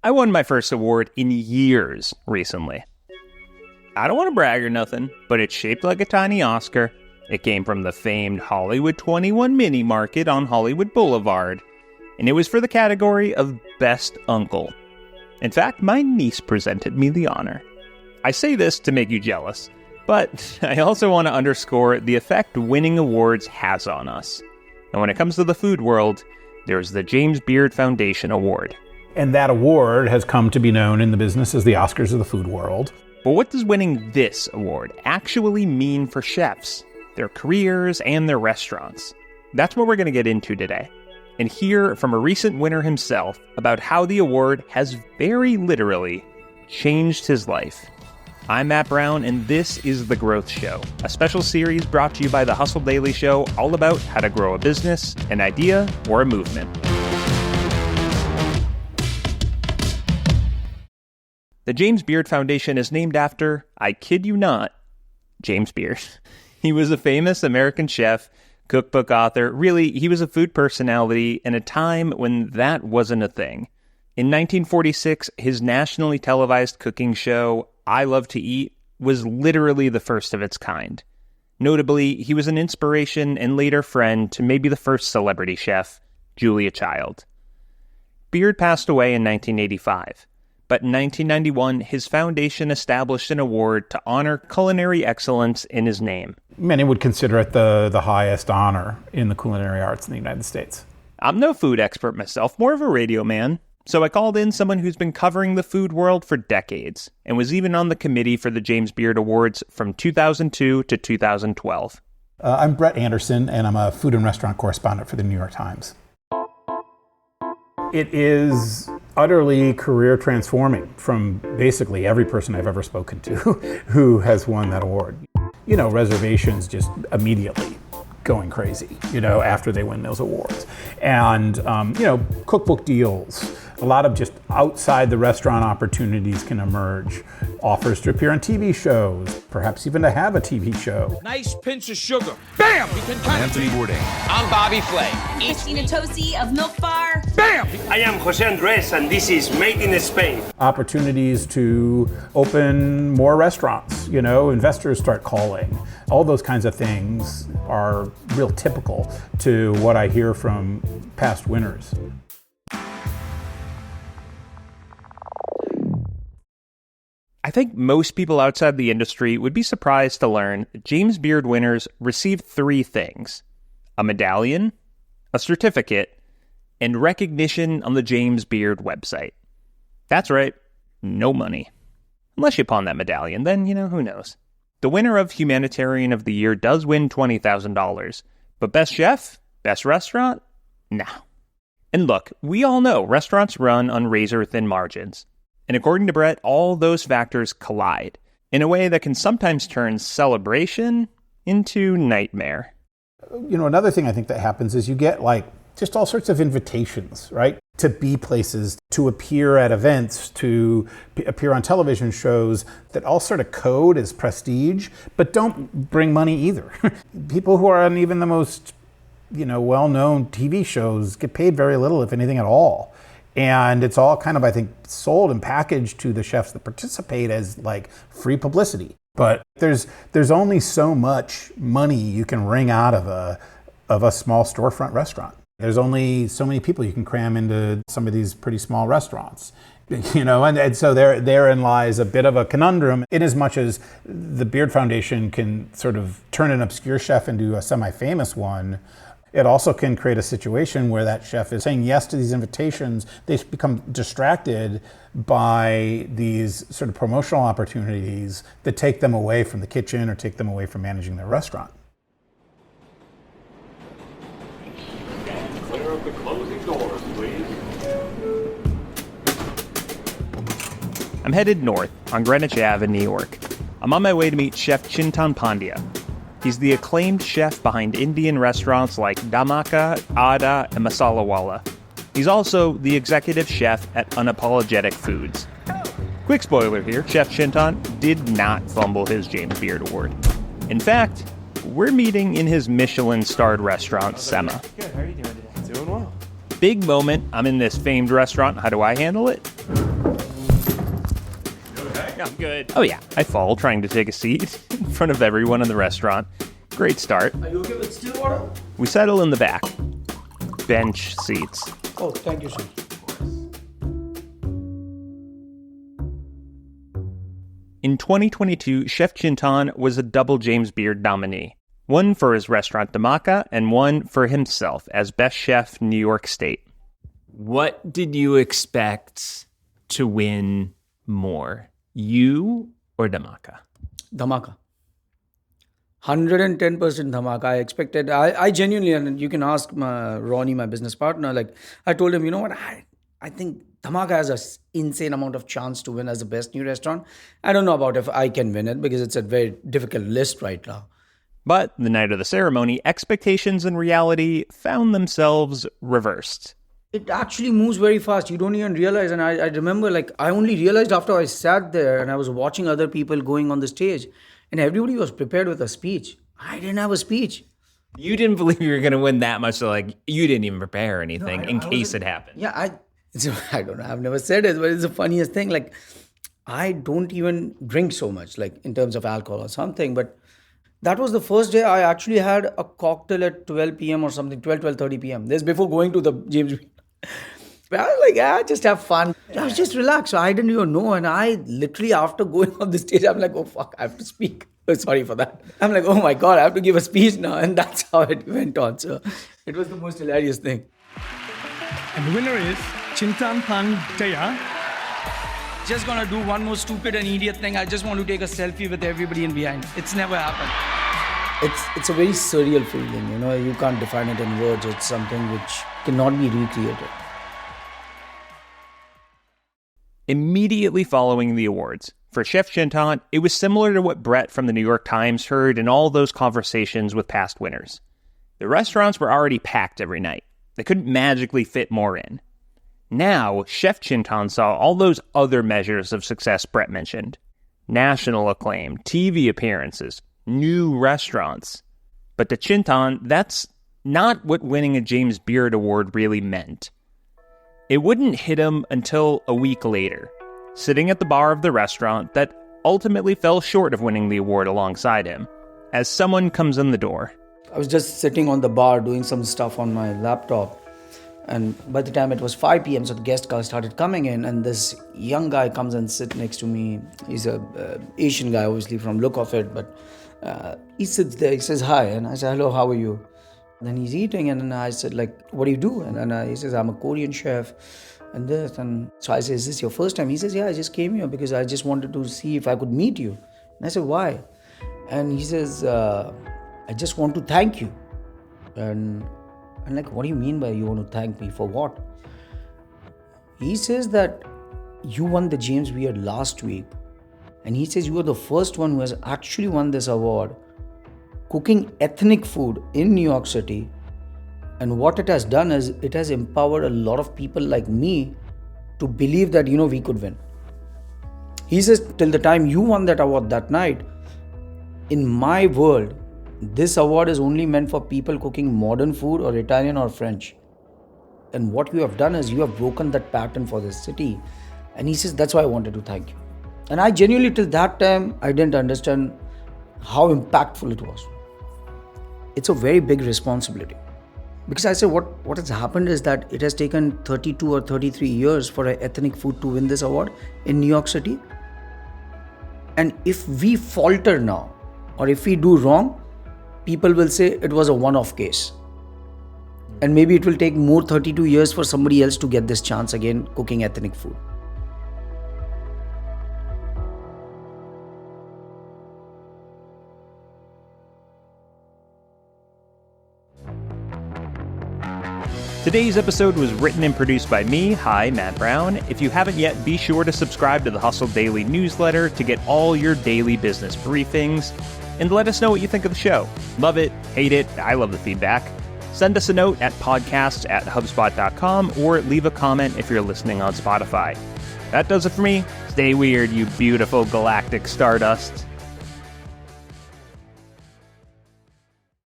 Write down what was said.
I won my first award in years recently. I don't want to brag or nothing, but it's shaped like a tiny Oscar. It came from the famed Hollywood 21 mini market on Hollywood Boulevard, and it was for the category of Best Uncle. In fact, my niece presented me the honor. I say this to make you jealous, but I also want to underscore the effect winning awards has on us. And when it comes to the food world, there's the James Beard Foundation Award. And that award has come to be known in the business as the Oscars of the food world. But what does winning this award actually mean for chefs, their careers, and their restaurants? That's what we're going to get into today, and hear from a recent winner himself about how the award has very literally changed his life. I'm Matt Brown, and this is The Growth Show, a special series brought to you by The Hustle Daily Show, all about how to grow a business, an idea, or a movement. The James Beard Foundation is named after, I kid you not, James Beard. He was a famous American chef, cookbook author. Really, he was a food personality in a time when that wasn't a thing. In 1946, his nationally televised cooking show, I Love to Eat, was literally the first of its kind. Notably, he was an inspiration and later friend to maybe the first celebrity chef, Julia Child. Beard passed away in 1985. But in 1991, his foundation established an award to honor culinary excellence in his name. Many would consider it the highest honor in the culinary arts in the United States. I'm no food expert myself, more of a radio man. So I called in someone who's been covering the food world for decades and was even on the committee for the James Beard Awards from 2002 to 2012. I'm Brett Anderson, and I'm a food and restaurant correspondent for the New York Times. It is utterly career transforming from basically every person I've ever spoken to who has won that award. You know, reservations just immediately going crazy, after they win those awards. And, cookbook deals, a lot of just outside the restaurant opportunities can emerge. Offers to appear on TV shows, perhaps even to have a TV show. Nice pinch of sugar. Bam! Anthony Bourdain. I'm Bobby Flay. Christina Tosi of Milk Bar. Bam! I am Jose Andres, and this is Made in Spain. Opportunities to open more restaurants, investors start calling. All those kinds of things are real typical to what I hear from past winners. I think most people outside the industry would be surprised to learn that James Beard winners receive three things: a medallion, a certificate, and recognition on the James Beard website. That's right, no money. Unless you pawn that medallion, then, who knows. The winner of Humanitarian of the Year does win $20,000, but Best Chef? Best Restaurant? Nah. And look, we all know restaurants run on razor-thin margins. And according to Brett, all those factors collide in a way that can sometimes turn celebration into nightmare. Another thing I think that happens is you get just all sorts of invitations, right? To be places, to appear at events, to appear on television shows that all sort of code as prestige, but don't bring money either. People who are on even the most, well-known TV shows get paid very little, if anything at all. And it's all kind of, I think, sold and packaged to the chefs that participate as free publicity. But there's only so much money you can wring out of a small storefront restaurant. There's only so many people you can cram into some of these pretty small restaurants. And so therein lies a bit of a conundrum, in as much as the Beard Foundation can sort of turn an obscure chef into a semi-famous one. It also can create a situation where that chef is saying yes to these invitations. They become distracted by these sort of promotional opportunities that take them away from the kitchen or take them away from managing their restaurant. Clear up the closing doors, please. I'm headed north on Greenwich Ave in New York. I'm on my way to meet Chef Chintan Pandya. He's the acclaimed chef behind Indian restaurants like Dhamaka, Adda, and Masala Wala. He's also the executive chef at Unapologetic Foods. Quick spoiler here, Chef Chintan did not fumble his James Beard Award. In fact, we're meeting in his Michelin-starred restaurant, Semma. Good, how are you doing today? Doing well. Big moment, I'm in this famed restaurant. How do I handle it? I'm good. Oh, yeah. I fall trying to take a seat in front of everyone in the restaurant. Great start. Are you okay with still water? We settle in the back. Bench seats. Oh, thank you, sir. In 2022, Chef Chintan was a double James Beard nominee. One for his restaurant Dhamaka and one for himself as Best Chef New York State. What did you expect to win more, you or Dhamaka? Dhamaka. 110% Dhamaka. I expected, I genuinely, and you can ask Ronnie, my business partner, like, I told him, you know what, I think Dhamaka has an insane amount of chance to win as the best new restaurant. I don't know about if I can win it because it's a very difficult list right now. But the night of the ceremony, expectations and reality found themselves reversed. It actually moves very fast. You don't even realize. And I remember, like, I only realized after I sat there and I was watching other people going on the stage and everybody was prepared with a speech. I didn't have a speech. You didn't believe you were going to win that much, so like you didn't even prepare anything in case it happened. Yeah, I don't know. I've never said it, but it's the funniest thing. Like, I don't even drink so much, like in terms of alcohol or something. But that was the first day I actually had a cocktail at 12 p.m. or something, 12:30 p.m. This before going to the James. But I was like, just have fun. I was just relaxed. So I didn't even know. And I literally, after going on the stage, I'm like, oh, fuck, I have to speak. Oh, sorry for that. I'm like, oh my God, I have to give a speech now. And that's how it went on. So it was the most hilarious thing. And the winner is Chintan Pandya. Just gonna do one more stupid and idiot thing. I just want to take a selfie with everybody in behind. It's never happened. It's a very surreal feeling, you know. You can't define it in words. It's something which cannot be recreated. Immediately following the awards, for Chef Chintan, it was similar to what Brett from the New York Times heard in all those conversations with past winners. The restaurants were already packed every night. They couldn't magically fit more in. Now, Chef Chintan saw all those other measures of success Brett mentioned. National acclaim, TV appearances, new restaurants. But to Chintan, that's not what winning a James Beard Award really meant. It wouldn't hit him until a week later, sitting at the bar of the restaurant that ultimately fell short of winning the award alongside him, as someone comes in the door. I was just sitting on the bar doing some stuff on my laptop. And by the time it was 5 p.m., so the guest cars started coming in, and this young guy comes and sits next to me. He's a Asian guy, obviously, from look of it, but he sits there, he says hi, and I say, hello, how are you? Then he's eating, and then I said, like, what do you do? And then he says, I'm a Korean chef, and this. And so I say, is this your first time? He says, yeah, I just came here because I just wanted to see if I could meet you. And I said, why? And he says, I just want to thank you. And I'm like, what do you mean by you want to thank me? For what? He says that you won the James Beard last week. And he says you were the first one who has actually won this award, cooking ethnic food in New York City. And what it has done is it has empowered a lot of people like me to believe that, you know, we could win. He says, till the time you won that award that night, in my world, this award is only meant for people cooking modern food or Italian or French. And what you have done is you have broken that pattern for this city. And he says, that's why I wanted to thank you. And I genuinely, till that time, I didn't understand how impactful it was. It's a very big responsibility. Because I say what has happened is that it has taken 32 or 33 years for an ethnic food to win this award in New York City. And if we falter now, or if we do wrong, people will say it was a one-off case. And maybe it will take more 32 years for somebody else to get this chance again cooking ethnic food. Today's episode was written and produced by me, Matt Brown. If you haven't yet, be sure to subscribe to the Hustle Daily newsletter to get all your daily business briefings. And let us know what you think of the show. Love it, hate it, I love the feedback. Send us a note at podcasts@hubspot.com or leave a comment if you're listening on Spotify. That does it for me. Stay weird, you beautiful galactic stardust.